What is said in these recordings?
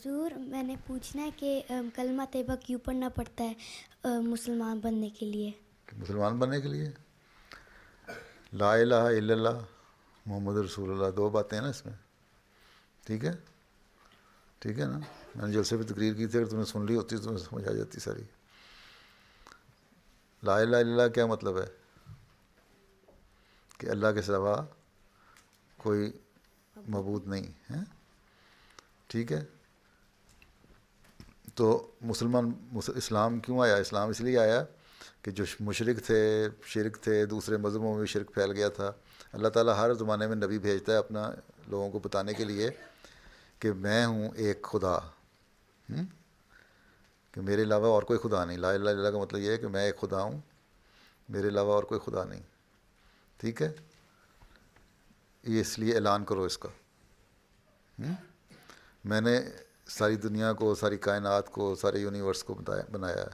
حضور میں نے پوچھنا ہے کہ کلمہ طیبہ کیوں پڑھنا پڑتا ہے مسلمان بننے کے لیے؟ مسلمان بننے کے لیے لا الہ الا اللہ محمد رسول اللہ، دو باتیں ہیں نا اس میں. ٹھیک ہے، ٹھیک ہے نا. میں نے جلسے پہ تقریر کی تھی، اگر تم نے سن لی ہوتی تو تمہیں سمجھ آ جاتی ساری. لا الہ الا اللہ کیا مطلب ہے؟ کہ اللہ کے سوا کوئی معبود نہیں ہے. ٹھیک ہے. تو اسلام کیوں آیا؟ اسلام اس لیے آیا کہ جو مشرک تھے، شرک تھے، دوسرے مذہبوں میں بھی شرک پھیل گیا تھا. اللہ تعالیٰ ہر زمانے میں نبی بھیجتا ہے اپنا لوگوں کو بتانے کے لیے کہ میں ہوں ایک خدا، کہ میرے علاوہ اور کوئی خدا نہیں. لا الہ الا اللہ کا مطلب یہ ہے کہ میں ایک خدا ہوں، میرے علاوہ اور کوئی خدا نہیں. ٹھیک ہے. یہ اس لیے اعلان کرو اس کا. میں نے ساری دنیا کو، ساری کائنات کو، سارے یونیورس کو بنایا ہے.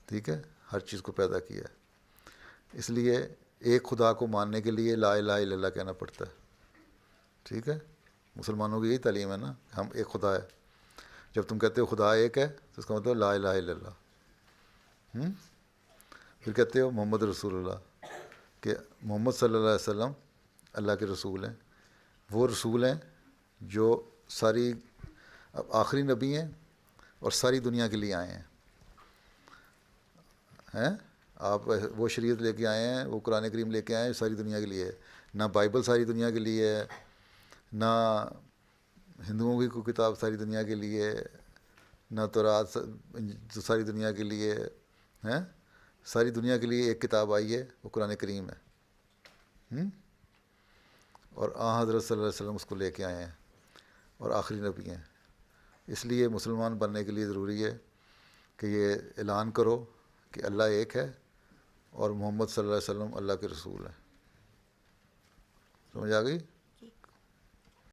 ٹھیک ہے، ہر چیز کو پیدا کیا ہے. اس لیے ایک خدا کو ماننے کے لیے لا الہ الا اللہ کہنا پڑتا ہے. ٹھیک ہے. مسلمانوں کی یہی تعلیم ہے نا، ہم ایک خدا ہے. جب تم کہتے ہو خدا ایک ہے تو اس کا مطلب لا الہ الا اللہ. پھر کہتے ہو محمد رسول اللہ، کہ محمد صلی اللہ علیہ وسلم اللہ کے رسول ہیں. وہ رسول ہیں جو ساری آخری نبی ہیں اور ساری دنیا کے لیے آئے ہیں. آپ وہ شریعت لے کے آئے ہیں، وہ قرآن کریم لے کے آئے ہیں، ساری دنیا کے لیے ہے. نہ بائبل ساری دنیا کے لیے ہے، نہ ہندوؤں کی کوئی کتاب ساری دنیا کے لیے، نہ تورات جو ساری دنیا کے لیے ہے. ساری دنیا کے لیے ایک کتاب آئی ہے، وہ قرآن کریم ہے. اور حضرت صلی اللہ علیہ وسلم اس کو لے کے آئے ہیں اور آخری نبی ہیں. اس لیے مسلمان بننے کے لیے ضروری ہے کہ یہ اعلان کرو کہ اللہ ایک ہے اور محمد صلی اللہ علیہ وسلم اللہ کے رسول ہیں. سمجھ آ گئی؟